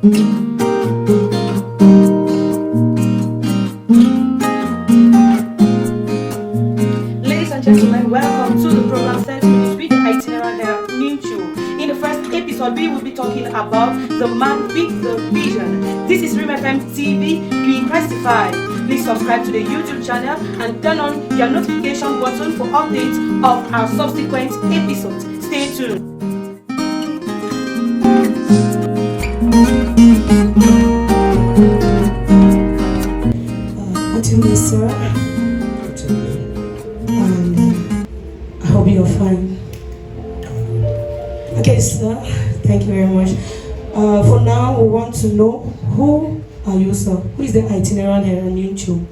Ladies and gentlemen, welcome to the program 30 Minutes with the Itinerant Herald Nyingchuo. In the first episode, we will be talking about the man with the vision. This is Rim FM TV, being testified. Please subscribe to the YouTube channel and turn on your notification button for updates of our subsequent episodes. Stay tuned. Good evening, sir. I hope you're fine. Okay, sir. Thank you very much. For now, we want to know who are you, sir? Who is the itinerant Herald Nyingchuo?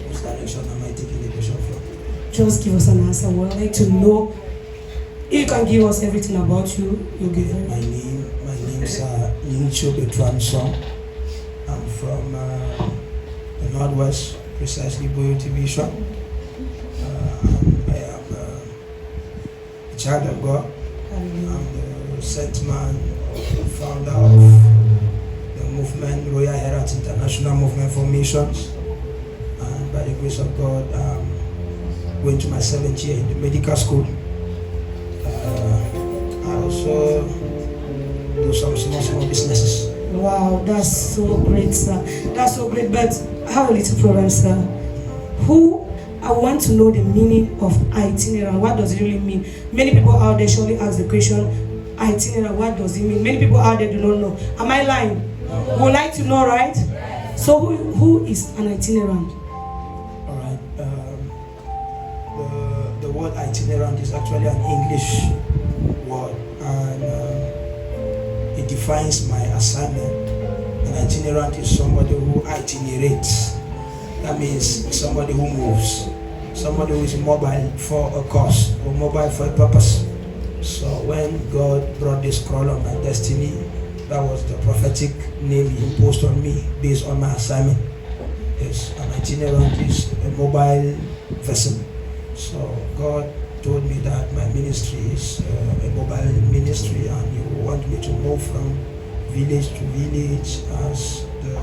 Which direction am I taking the question from? Just give us an answer. We'd like to know. If you can give us everything about you, you'll give it. My name is Nyingchuo. I'm from the Northwest, precisely Boyo Division. I am a child of God. I'm the sent man, founder of the movement, Royal Herald International Movement for Missions. And by the grace of God, I'm going to my 7th year in the medical school. I also do some small businesses. Wow, that's so great, sir. That's so great. But I have a little problem, sir. I want to know the meaning of itinerant. What does it really mean? Many people out there surely ask the question, itinerant, what does it mean? Many people out there do not know. Am I lying? Would like to know, right? So who is an itinerant? All right. The word itinerant is actually an English word, and it defines my assignment. An itinerant is somebody who itinerates. That means somebody who moves, somebody who is mobile for a cause or mobile for a purpose. So when God brought this scroll on my destiny, that was the prophetic name He imposed on me based on my assignment. Yes, an itinerant is a mobile vessel. So God told me that my ministry is a mobile ministry, and He want me to move from village to village as the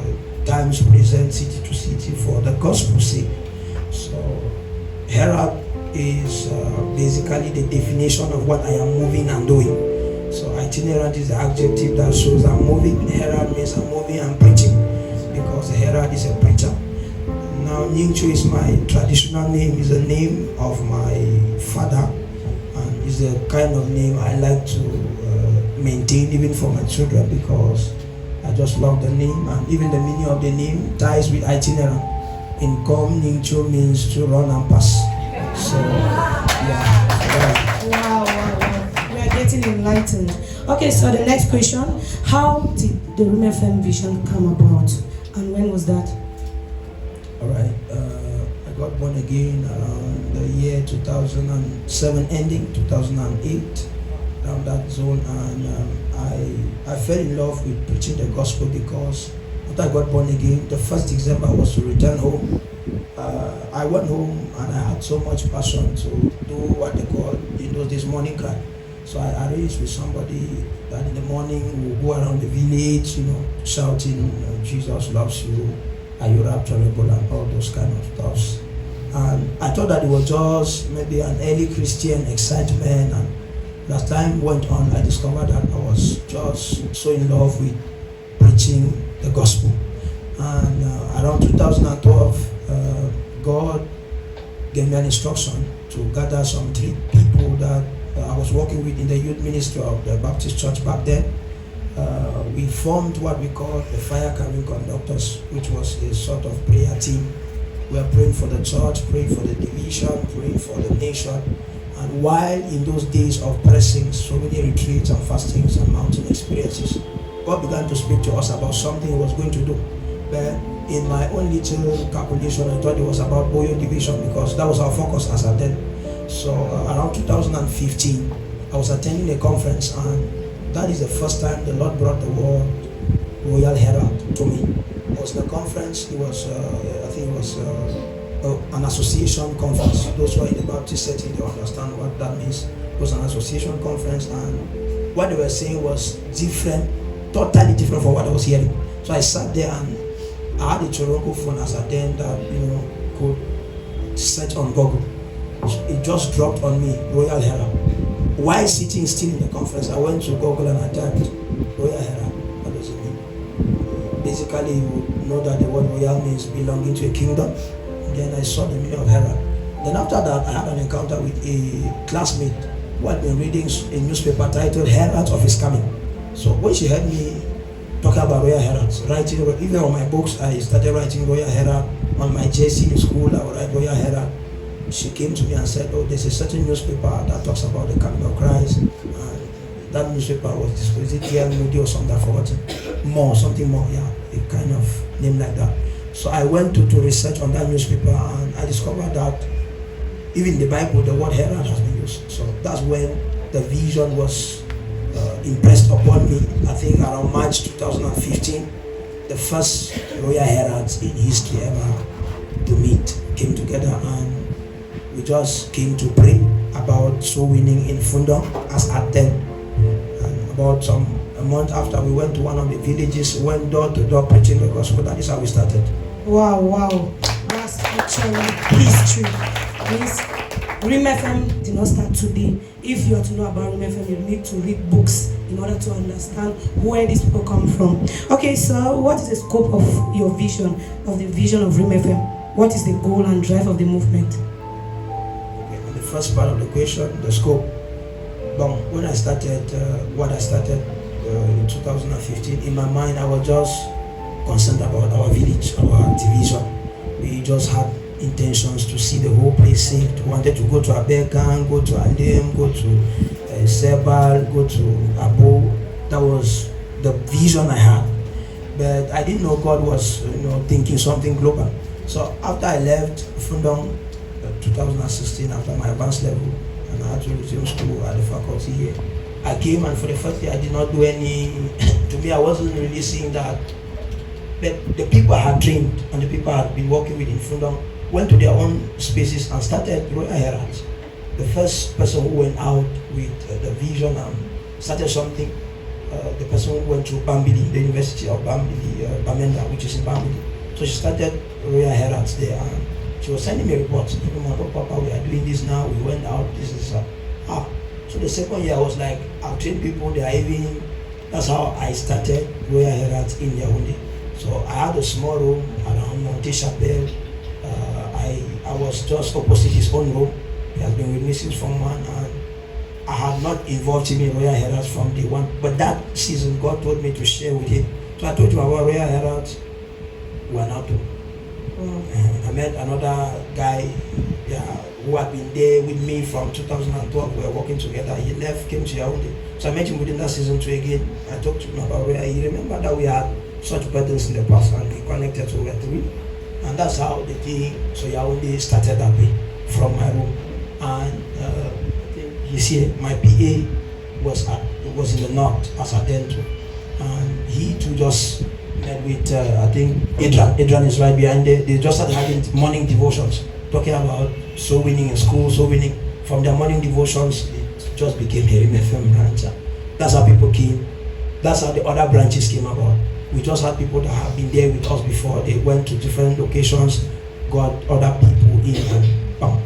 times present, city to city, for the gospel's sake. So Herald is basically the definition of what I am moving and doing. So itinerant is the adjective that shows I'm moving. Herald means I'm moving and preaching, because the Herald is a preacher. Now Nyingchuo is my traditional name, is the name of my father, and is the kind of name I like to maintain even for my children, because I just love the name, and even the meaning of the name ties with itinerant. In Com, Nyingchuo means to run and pass. So, yeah. Wow. We are getting enlightened. Okay, so the next question. How did the Rim FM vision come about, and when was that? Alright, I got born again around the year 2007 ending, 2008, around that zone, and I fell in love with preaching the gospel, because after I got born again, the first December was to return home. I went home and I had so much passion to do what they call in those days morning cry. So I arranged with somebody that in the morning we'll go around the village, shouting, Jesus loves you, are you rapturable, and all those kind of stuff. And I thought that it was just maybe an early Christian excitement, and as time went on, I discovered that I was just so in love with preaching the gospel. And around 2012, God gave me an instruction to gather some 3 people that I was working with in the youth ministry of the Baptist church back then. We formed what we call the Fire Carrying Conductors, which was a sort of prayer team. We were praying for the church, praying for the division, praying for the nation. And while in those days of pressing, so many retreats and fastings and mountain experiences, God began to speak to us about something He was going to do. But in my own little calculation, I thought it was about Boyo Division, because that was our focus as at then. So around 2015, I was attending a conference, and that is the first time the Lord brought the word Royal Herald to me. It was the conference, it was, I think it was an association conference. Those who are in the Baptist setting, they understand what that means. It was an association conference, and what they were saying was different, totally different from what I was hearing. So I sat there and I had a Toronto phone as at then that could search on Google. It just dropped on me, Royal Herald. While sitting still in the conference, I went to Google and I typed Royal Herald. What does it mean? Basically, you know that the word royal means belonging to a kingdom. Then I saw the meaning of Herald. Then after that, I had an encounter with a classmate who had been reading a newspaper titled Herald of His Coming. So when she heard me talking about Royal Heralds, writing, even on my books, I started writing Royal Herald. On my JC in school, I would write Royal Herald. She came to me and said, oh, there's a certain newspaper that talks about the coming of Christ. And that newspaper was disclosed, or something, I forgot. Something more, yeah, a kind of name like that. So I went to research on that newspaper, and I discovered that even in the Bible, the word Herald has been used. So that's when the vision was impressed upon me. I think around March 2015, the first Royal Heralds in history ever to meet came together, and we just came to pray about soul winning in Fundong as at then. And about a month after, we went to one of the villages, went door to door preaching the gospel. That is how we started. Wow. That's actually history. Please, Rim FM did not start today. If you are to know about Rim FM, you need to read books in order to understand where these people come from. Okay, so what is the scope of your vision, of the vision of Rim FM? What is the goal and drive of the movement? Okay, on the first part of the question, the scope. When I started, in 2015, in my mind, I was just concerned about our village, our division. We just had intentions to see the whole place saved. We wanted to go to Abekan, go to Alem, go to Sebal, go to Abo. That was the vision I had. But I didn't know God was thinking something global. So after I left Fundong 2016, after my advanced level, and I had to resume school at the faculty here, I came, and for the first year I did not do any, to me I wasn't really seeing that. But the people I had trained and the people I had been working with in Fundong went to their own spaces and started Royal Heralds. The first person who went out with the vision and started something, the person who went to Bambili, the University of Bambili, Bamenda, which is in Bambili. So she started Royal Heralds there, and she was sending me reports. Every month, oh Papa, we are doing this now, we went out, this is So the second year I was like, I've trained people, they are even, that's how I started Royal Heralds in Yaoundé. So I had a small room around Monte Chapelle. I was just opposite his own room. He has been with me since from one, and I had not involved him in Royal Heralds from day one. But that season, God told me to share with him. So I told you about Royal Heralds. We are now two. I met another guy who had been there with me from 2012. We were working together. He left, came to Yaoundé. So I met him within that season 2 again. I talked to him about where he remembered that we had such burdens in the past, and he connected to where to me. And that's how the thing, so Yaoundé started that way from my room. And you see, my PA was in the north as a dental. And he too just met with, I think, Adrian is right behind there. They just started having morning devotions, talking about soul winning in school, soul winning. From their morning devotions, it just became Herald FM branch. That's how people came. That's how the other branches came about. We just had people that have been there with us before. They went to different locations, got other people in, and bam.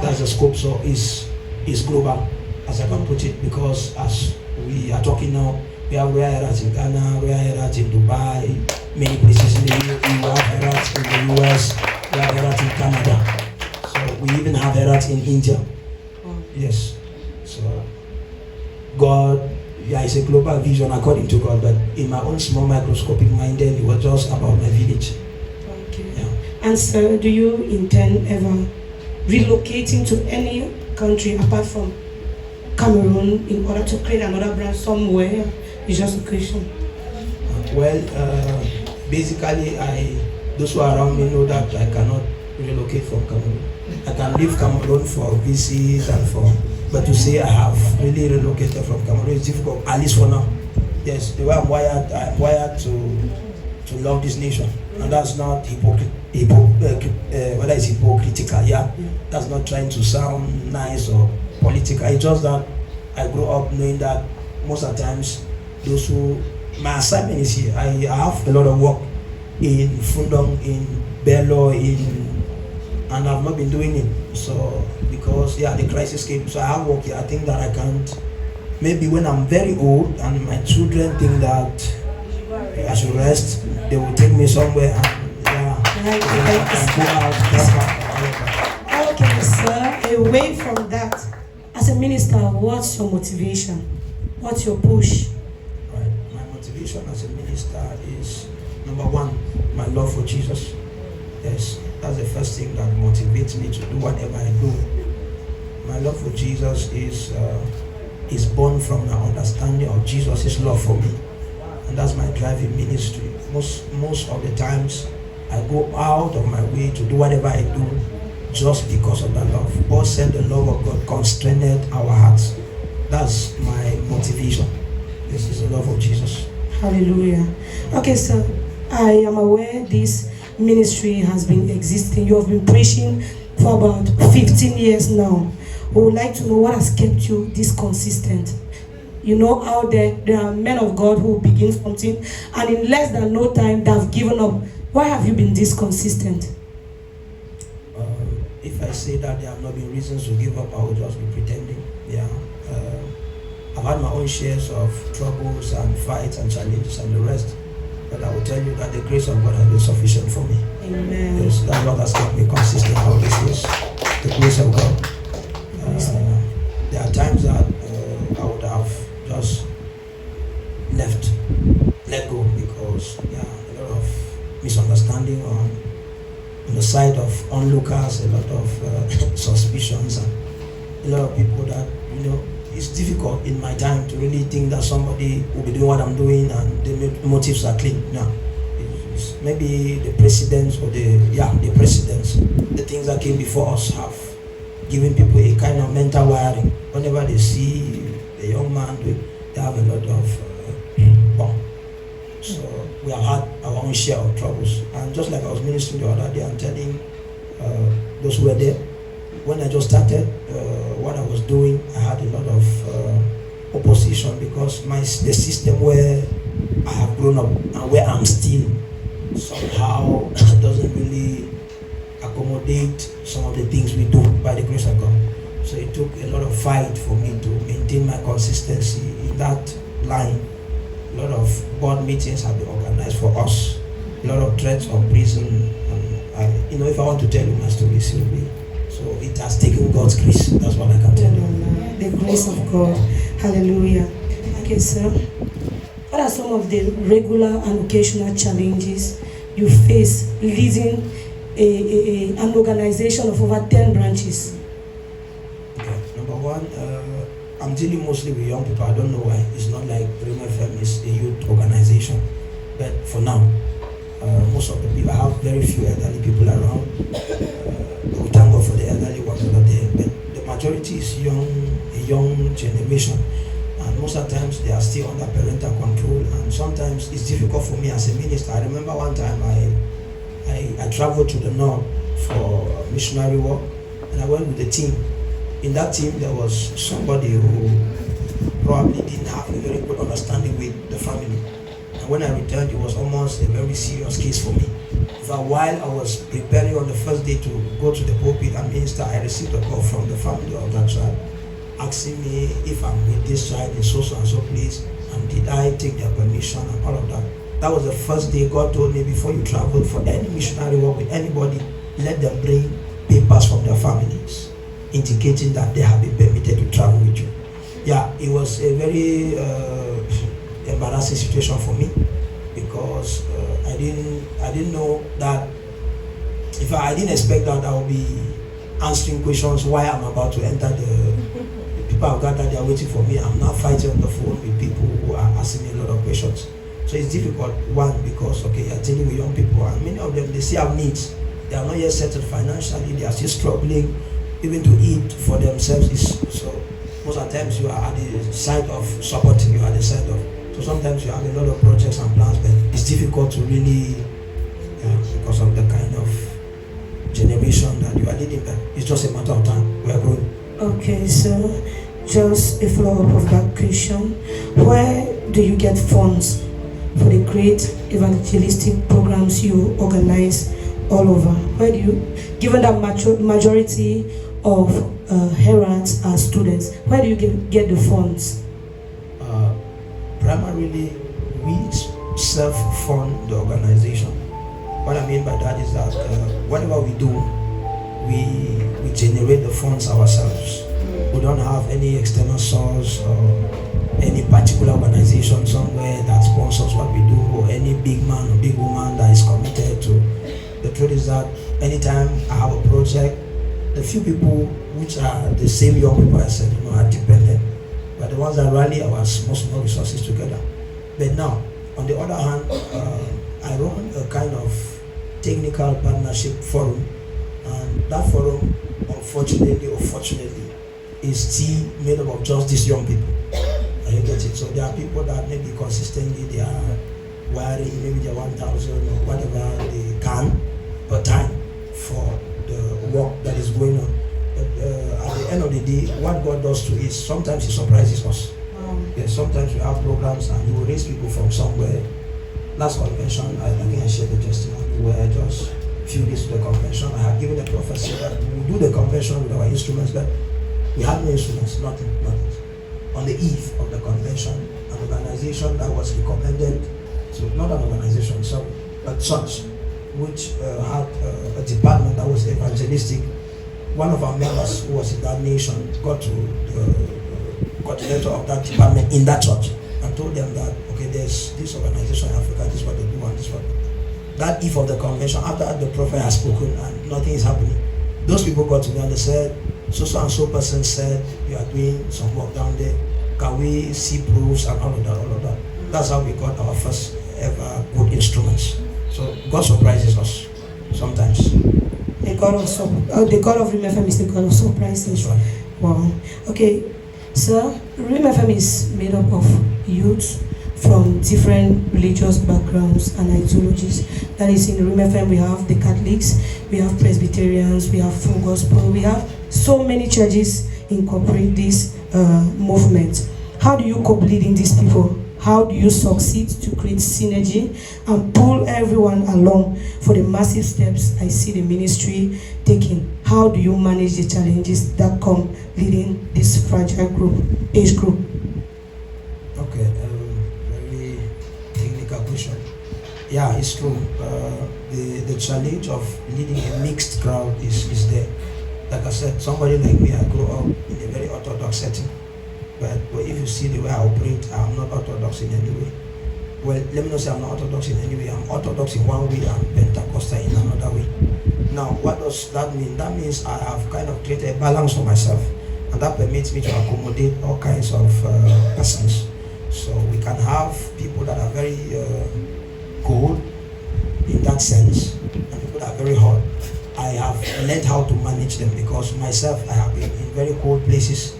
That's the scope. So it's global, as I can put it, because as we are talking now, we have Royal Heralds in Ghana, Royal Heralds in Dubai, many places in the EU, we have Heralds in the US, we have Heralds in Canada. So we even have Heralds in India. Yes. So God, it's a global vision according to God, but in my own small microscopic mind, then it was just about my village. Okay. Yeah. And so, do you intend ever relocating to any country apart from Cameroon in order to create another branch somewhere? It's just a question. Well, basically, those who are around me know that I cannot relocate from Cameroon. I can leave Cameroon for visits and but to say I have really relocated from Cameroon is difficult, at least for now. Yes, the way I'm wired to love this nation, and that's not hypocrite. whether it's hypocritical, yeah, that's not trying to sound nice or political. It's just that I grew up knowing that most of the times those who my assignment is here. I have a lot of work in Fundong, in Bello, and I've not been doing it. So because the crisis came, so I have work here. I think that I can't. Maybe when I'm very old and my children think that I should rest, they will take me somewhere and I can go out. Okay, sir. Away from that, as a minister, what's your motivation? What's your push? Right. My motivation as a minister is number one, my love for Jesus. Yes, that's the first thing that motivates me to do whatever I do. My love for Jesus is born from the understanding of Jesus' love for me, and that's my driving ministry. Most of the times, I go out of my way to do whatever I do just because of that love. Paul said the love of God constrained our hearts. That's my motivation. This is the love of Jesus. Hallelujah. Okay, sir. I am aware this ministry has been existing. You have been preaching for about 15 years now. We would like to know what has kept you this consistent. You know how there are men of God who begin something and in less than no time they have given up. Why have you been this consistent? If I say that there have not been reasons to give up, I will just be pretending. Yeah. I've had my own shares of troubles and fights and challenges and the rest. But I will tell you that the grace of God has been sufficient for me. Amen. Yes, that's what has kept me consistent all these years. The grace of God. There are times that I would have just let go because a lot of misunderstanding on the side of onlookers, a lot of suspicions, and a lot of people that it's difficult in my time to really think that somebody will be doing what I'm doing and the motives are clean. No, it's maybe the presidents or the presidents, the things that came before us have given people a kind of mental wiring. Whenever they see a young man, they have a lot of So we have had our own share of troubles. And just like I was ministering the other day, I'm telling those who were there, when I just started what I was doing, I had a lot of opposition because the system where I have grown up and where I'm still somehow doesn't really accommodate some of the things we do by the grace of God. So it took a lot of fight for me to maintain my consistency in that line. A lot of board meetings have been organized for us. A lot of threats of prison. And if I want to tell you my story, it will be. So it has taken God's grace. That's what I can tell you. The grace of God. Hallelujah. Okay, sir. What are some of the regular and occasional challenges you face leading an organization of over 10 branches? Okay. Number one, I'm dealing mostly with young people. I don't know why. It's not like Dream FM is a youth organization. But for now, most of the people, I have very few elderly people around. We thank God for the elderly ones that are there. But the majority is a young generation. And most of the times they are still under parental control. And sometimes it's difficult for me as a minister. I remember one time I traveled to the north for missionary work. And I went with the team. In that team, there was somebody who probably didn't have a very good understanding with the family. And when I returned, it was almost a very serious case for me. For a while, I was preparing on the first day to go to the pulpit and minister. I received a call from the family of that child, asking me if I'm with this child in so and so place, and did I take their permission and all of that. That was the first day God told me, before you travel for any missionary work with anybody, let them bring papers from their families, indicating that they have been permitted to travel with you. Yeah, it was a very embarrassing situation for me because I didn't know that. I didn't expect that I would be answering questions why I'm about to enter the people have gathered. They are waiting for me. I'm now fighting on the phone with people who are asking me a lot of questions. So it's difficult. One, because you're dealing with young people, and many of them, they still have needs. They are not yet settled financially. They are still struggling even to eat for themselves. So most of the times you are at the side of supporting. You are at the side of. So sometimes you have a lot of projects and plans, but it's difficult to really, because of the kind of generation that you are leading them. It's just a matter of time. We are growing. Okay, so just a follow-up of that question. Where do you get funds for the great evangelistic programs you organize all over? Where do you, given that majority of Heralds are students, where do you get the funds? Primarily, we self-fund the organization. What I mean by that is that whatever we do, we generate the funds ourselves. We don't have any external source or any particular organization somewhere that sponsors what we do, or any big man or big woman that is committed to. The truth is that anytime I have a project, the few people which are the same young people I said, are dependent, but the ones that rally our small resources together. But now, on the other hand, I run a kind of technical partnership forum, and that forum, unfortunately or fortunately, is still made up of just these young people. And you get it? So there are people that maybe consistently they are wiring maybe their 1,000 or whatever they can per time for the work that is going on. But at the end of the day, what God does to is sometimes He surprises us. Yes, sometimes we have programs and He will raise people from somewhere. Last convention, I think I shared the testimony where just a few days to the convention, I had given a prophecy that we will do the convention with our instruments, but we had no instruments, nothing. On the eve of the convention, an organization that was recommended, so not an organization, sorry, a church, which had a department that was evangelistic. One of our members who was in that nation got the letter of that department in that church and told them that, okay, there's this organization in Africa, this is what they do and this is what. That eve of the convention, after the prophet has spoken and nothing is happening, those people got to me and they said, so and so person said you are doing some work down there. Can we see proofs and all of that? That's how we got our first ever good instruments. So God surprises us sometimes. The God of Rim FM is the God of surprises. That's right. Wow. Okay, so Rim FM is made up of youth from different religious backgrounds and ideologies. That is, in Rim FM we have the Catholics, we have Presbyterians, we have Full Gospel, we have so many churches incorporate this movement. How do you cope leading these people? How do you succeed to create synergy and pull everyone along for the massive steps I see the ministry taking? How do you manage the challenges that come leading this fragile age group? Okay, very technical question. Yeah, it's true. The challenge of leading a mixed crowd is there. Like I said, somebody like me, I grew up in a very orthodox setting. But if you see the way I operate, I'm not orthodox in any way. Well, let me not say I'm not orthodox in any way. I'm orthodox in one way and Pentecostal in another way. Now, what does that mean? That means I have kind of created a balance for myself. And that permits me to accommodate all kinds of persons. So we can have people that are very cold in that sense, and people that are very hot. I have learned how to manage them because myself, I have been in very cold places,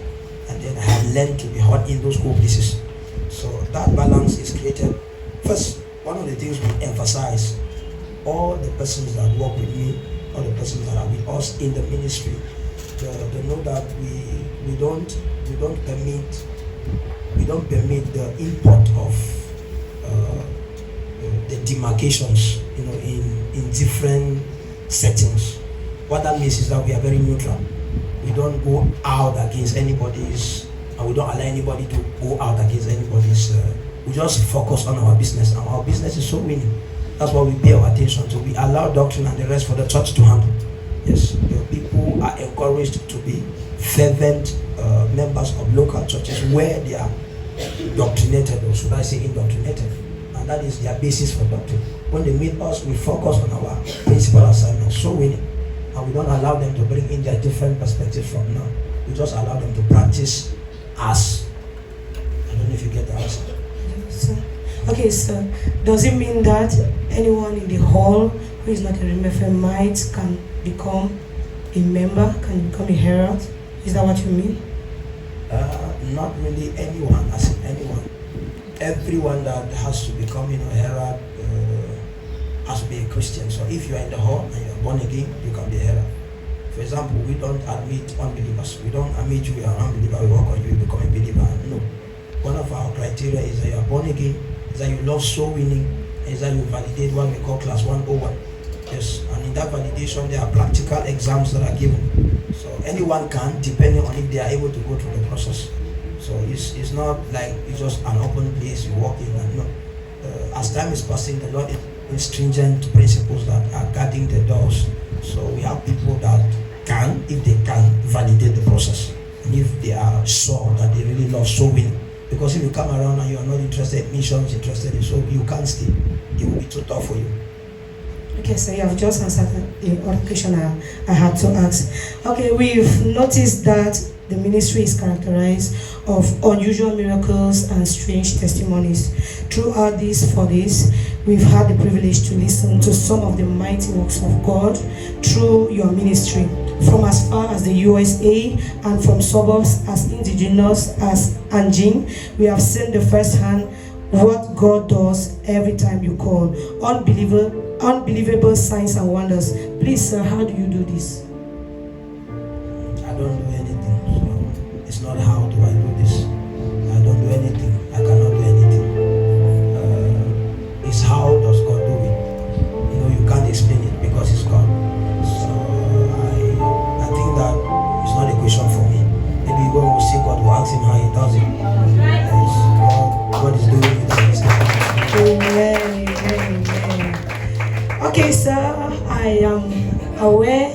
and then I have learned to be hot in those cold places. So that balance is created. First, one of the things we emphasize, all the persons that work with me, all the persons that are with us in the ministry, they know that we don't permit the import of the demarcations, in different settings. What that means is that we are very neutral. We don't go out against anybody's, and we don't allow anybody to go out against anybody's. We just focus on our business, and our business is so winning. That's what we pay our attention to. We allow doctrine and the rest for the church to handle. Yes, the people are encouraged to be fervent members of local churches where they are doctrinated, or should I say indoctrinated, and that is their basis for doctrine. When they meet us, we focus on our principal assignment, so winning, and we don't allow them to bring in their different perspectives from now. We just allow them to practice us. I don't know if you get the answer. Okay, so does it mean that anyone in the hall who is not a RMFMite can become a member, can become a herald? Is that what you mean? Not really anyone, as in anyone. Everyone that has to become a herald has to be a Christian. So if you are in the hall and you are born again, you can be a herald. For example, we don't admit unbelievers. We don't admit you are an unbeliever, we work on you, become a believer. No. One of our criteria is that you are born again, is that you love soul winning, is that you validate what we call class 101. Yes, and in that validation, there are practical exams that are given. So anyone can, depending on if they are able to go through the process. So it's not like it's just an open place you walk in and no. As time is passing, the Lord is stringent principles that are guarding the doors. So we have people that can, if they can, validate the process. And if they are sure that they really love soul winning. Because if you come around and you are not interested in missions, interested in soul, you can't stay. It will be too tough for you. Okay, so you have just answered the other question I had to ask. Okay, we've noticed that the ministry is characterized of unusual miracles and strange testimonies. Throughout these 4 days, we've had the privilege to listen to some of the mighty works of God through your ministry, from as far as the USA and from suburbs as indigenous as Anjing. We have seen the first hand what God does every time you call. Unbelievable signs and wonders. Please, sir, how do you do this? I don't do anything. So it's not how do I do this. I don't do anything. I cannot do anything. It's how does God do it. You know, you can't explain it because it's God. So I think that it's not a question for me. Maybe you go and see God, will ask him how he does it. God is doing it. Amen. Amen. Okay, sir, I am aware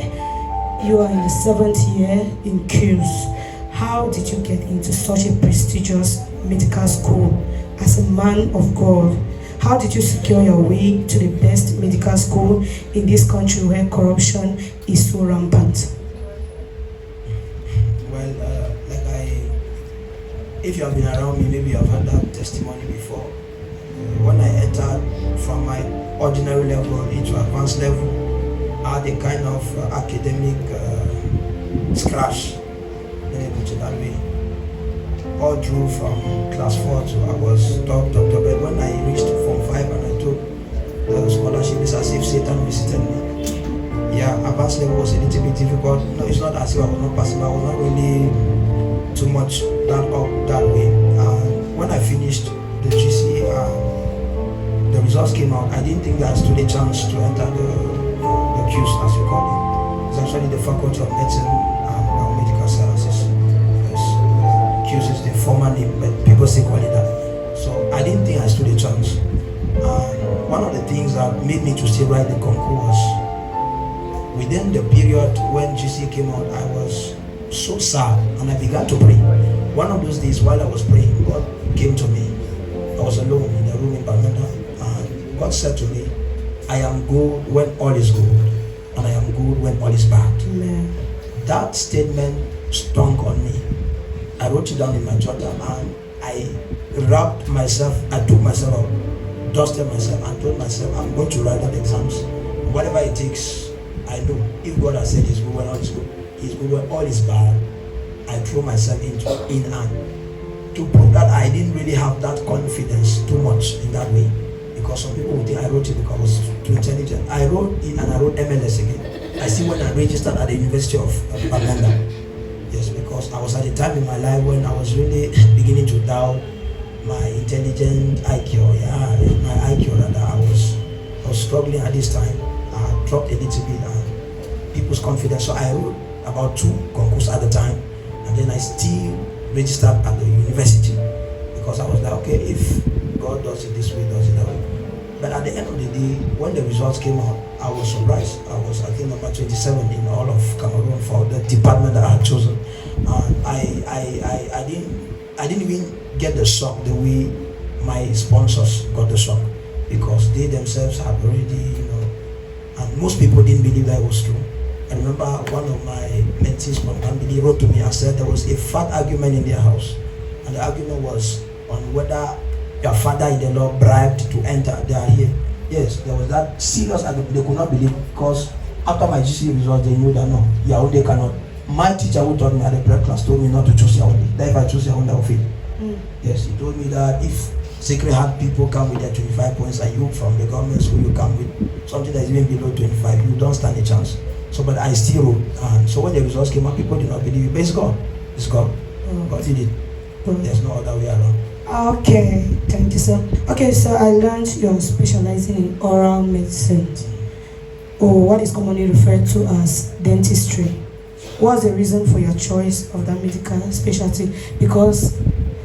you are in the 7th year in Q's. How did you get into such a prestigious medical school as a man of God? How did you secure your way to the best medical school in this country where corruption is so rampant? Well, if you have been around me, maybe you have heard that testimony before. When I entered from my ordinary level into advanced level, I had a kind of academic scratch, put it that way. All through from class 4 to I was top, but when I reached Form 5 and I took the scholarship, it's as if Satan visited me. Yeah, advanced level was a little bit difficult. No, it's not as if I was not passing, but I was not really too much that way. When I finished the GC, the results came out. I didn't think that I stood a chance to enter the Qs, as you call it. It's actually the Faculty of Medicine and Biomedical Sciences. Yes. Qs is the former name, but people still call it that. So I didn't think I stood a chance. One of the things that made me to still write the concours was within the period when GC came out, I was so sad and I began to pray. One of those days while I was praying, God came to me. I was alone in a room in Bamenda, and God said to me, I am good when all is good, and I am good when all is bad. Amen. That statement stung on me. I wrote it down in my journal and I wrapped myself, I took myself out, dusted myself and told myself, I'm going to write out exams. Whatever it takes, I know. If God has said it's good when all is good, it's good when all is bad, I throw myself into in and to prove that I didn't really have that confidence too much in that way. Because some people would think I wrote it because I was too intelligent. I wrote it and I wrote MLS again. I see when I registered at the University of Bamenda. Yes, because I was at a time in my life when I was really beginning to doubt my intelligent IQ. Yeah, my IQ rather. I was struggling at this time. I had dropped a little bit and people's confidence. So I wrote about 2 concourses at the time, and then I still registered at the university because I was like, okay, if God does it this way, does it that way. But at the end of the day, when the results came out, I was surprised. I was, I think, number 27 in all of Cameroon for the department that I had chosen. And I didn't even get the shock the way my sponsors got the shock, because they themselves had already, and most people didn't believe that it was true. I remember one of my mentees from Gambia wrote to me and said there was a fat argument in their house, and the argument was on whether your father-in-law bribed to enter. They are here. Yes, there was that serious argument. They could not believe, because after my GC results, they knew that no, Yaoundé cannot. My teacher who taught me at the prep class told me not to choose Yaoundé. That if I choose Yaoundé, I will fail. Yes, he told me that if Sacred Heart people come with their 25 points, and you from the government school, you come with something that is even below 25. You don't stand a chance. So, but I still wrote. And so when the results came out, people did not believe it. But it's God. It's God. God did it. There's no other way around. Okay, thank you, sir. Okay, so I learned you're specializing in oral medicine, or what is commonly referred to as dentistry. What's the reason for your choice of that medical specialty? Because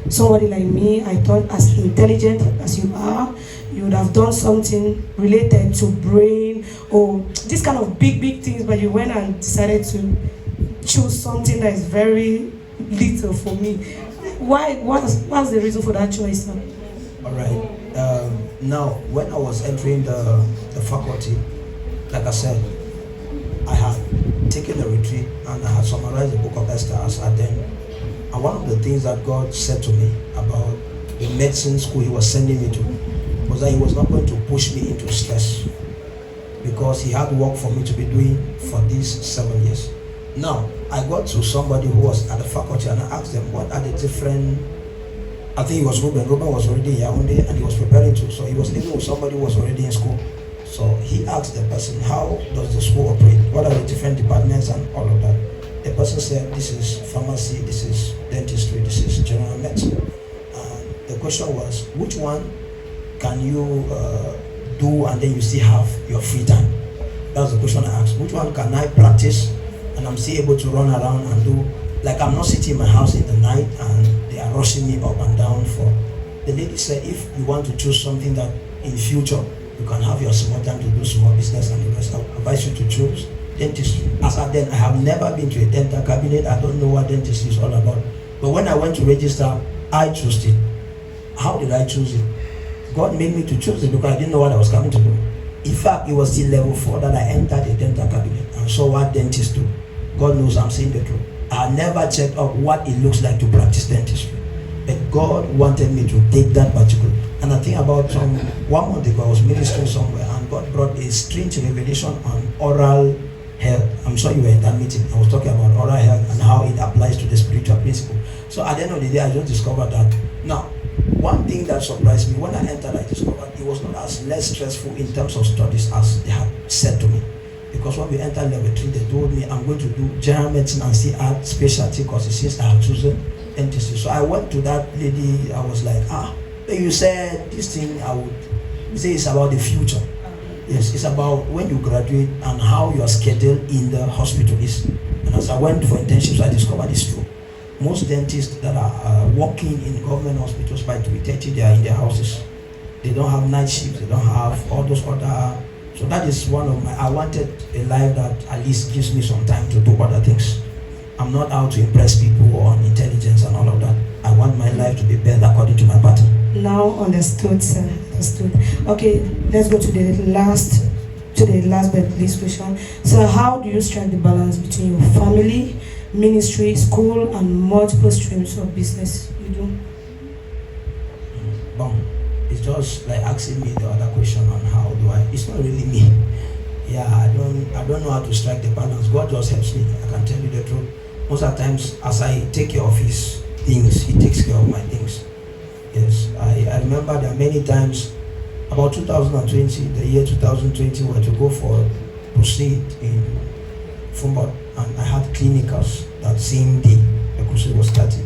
somebody like me, I thought as intelligent as you are, you would have done something related to brain or this kind of big things, but you went and decided to choose something that is very little for me. Why? What's the reason for that choice, sir? All right. Now, when I was entering the faculty, like I said, I had taken a retreat and I had summarized the book of Esther as at then. And one of the things that God said to me about the medicine school He was sending me to was that He was not going to push me into stress, because He had work for me to be doing for these 7 years. Now, I got to somebody who was at the faculty and I asked them what are the different, I think it was Ruben. Ruben was already in Yaoundé and he was preparing to, so he was living with somebody who was already in school. So he asked the person, how does the school operate? What are the different departments and all of that? The person said, this is pharmacy, this is dentistry, this is general medicine. And the question was, which one can you do and then you still have your free time? That was the question I asked. Which one can I practice and I'm still able to run around and do, like I'm not sitting in my house in the night and they are rushing me up and down for. The lady said, if you want to choose something that in future you can have your small time to do small business and the rest, I would advise you to choose dentistry. As at then, I have never been to a dental cabinet. I don't know what dentistry is all about. But when I went to register, I chose it. How did I choose it? God made me to choose it because I didn't know what I was coming to do. In fact, it was till level 4 that I entered a dental cabinet and saw what dentists do. God knows I'm saying the truth. I never checked up what it looks like to practice dentistry. But God wanted me to take that particular. And I think about 1 month ago, I was ministering somewhere and God brought a strange revelation on oral health. I'm sure you were in that meeting. I was talking about oral health and how it applies to the spiritual principle. So at the end of the day, I just discovered that. Now, one thing that surprised me, when I entered, I discovered it was not as less stressful in terms of studies as they had said to me. Because when we entered level 3, they told me I'm going to do general medicine and still add specialty courses since I have chosen dentistry. So I went to that lady, I was like, you said this thing, I would say it's about the future. Yes, it's about when you graduate and how your schedule in the hospital is. And as I went for internships, I discovered it's true. Most dentists that are working in government hospitals by 3:30, they are in their houses. They don't have night shifts, they don't have all those other. So that is one of my, I wanted a life that at least gives me some time to do other things. I'm not out to impress people on intelligence and all of that. I want my life to be built according to my pattern. Now understood, sir. Understood. Okay, let's go to the last but least question. So how do you strike the balance between your family, ministry, school, and multiple streams of business you do? It's just like asking me the other question on how do I. It's not really me. Yeah, I don't know how to strike the balance. God just helps me. I can tell you the truth. Most of the times, as I take care of His things, He takes care of my things. Yes, I remember there are many times. About 2020, the year 2020, we were to go for a crusade in Fumbot, and I had clinicals that same day the crusade was starting.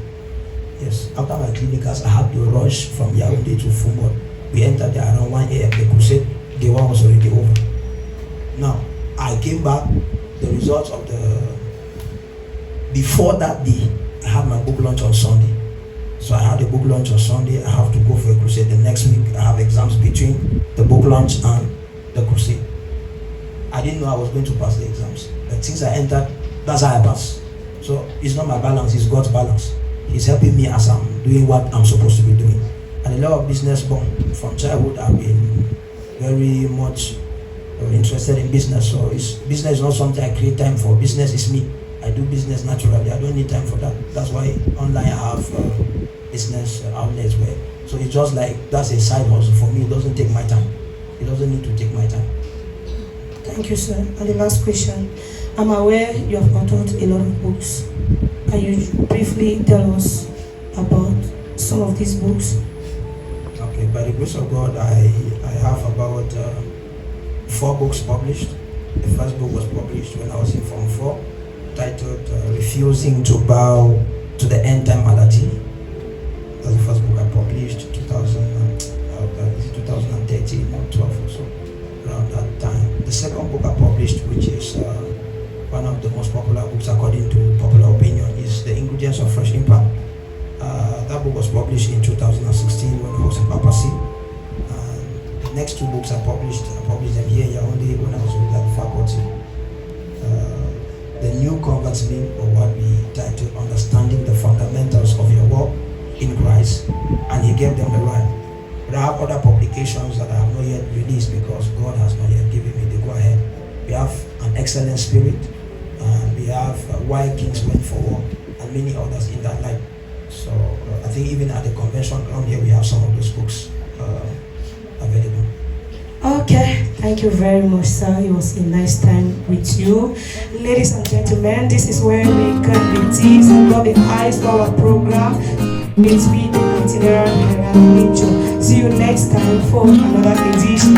Yes, after my clinicals, I had to rush from Yaoundé to Fumbot. We entered there around 1 a.m. The crusade, day 1 was already over. Now, I came back, the results of before that day, I had my book launch on Sunday. So I had a book launch on Sunday, I have to go for a crusade. The next week, I have exams between the book launch and the crusade. I didn't know I was going to pass the exams. But since I entered, that's how I passed. So it's not my balance, it's God's balance. He's helping me as I'm doing what I'm supposed to be doing. And a lot of business born. From childhood, I've been very much interested in business. So business is not something I create time for. Business is me. I do business naturally. I don't need time for that. That's why online I have business outlets where. So it's just like, that's a side hustle for me. It doesn't take my time. It doesn't need to take my time. Thank you, sir. And the last question. I'm aware you have authored a lot of books. Can you briefly tell us about some of these books? Okay. by the grace of God, I have about 4 books published. The first book was published when I was in Form 4, titled Refusing to Bow to the End Time Malady. That's the first book I published, 2013 or 12 or so, around that time. The second book I published, which is one of the most popular books according to popular opinion, is The Ingredients of Fresh Impact. That book was published in 2016 when I was in Papacy. The next 2 books I published them here in Yaoundé when I was with the faculty. The New Converts Me, or what we titled Understanding the Fundamentals of Your Walk in Christ, and he gave them the right. But I have other publications that I have not yet released because God has not yet given me the go-ahead. We have An Excellent Spirit, and we have Why Kings Went for War, and many others in that line. So I think even at the convention ground here, we have some of those books available. Okay, thank you very much, sir. It was a nice time with you. Ladies and gentlemen, this is where we can be teased and got the eyes for our program. Meet me, Itinerant, Herald, Nyingchuo. See you next time for another edition.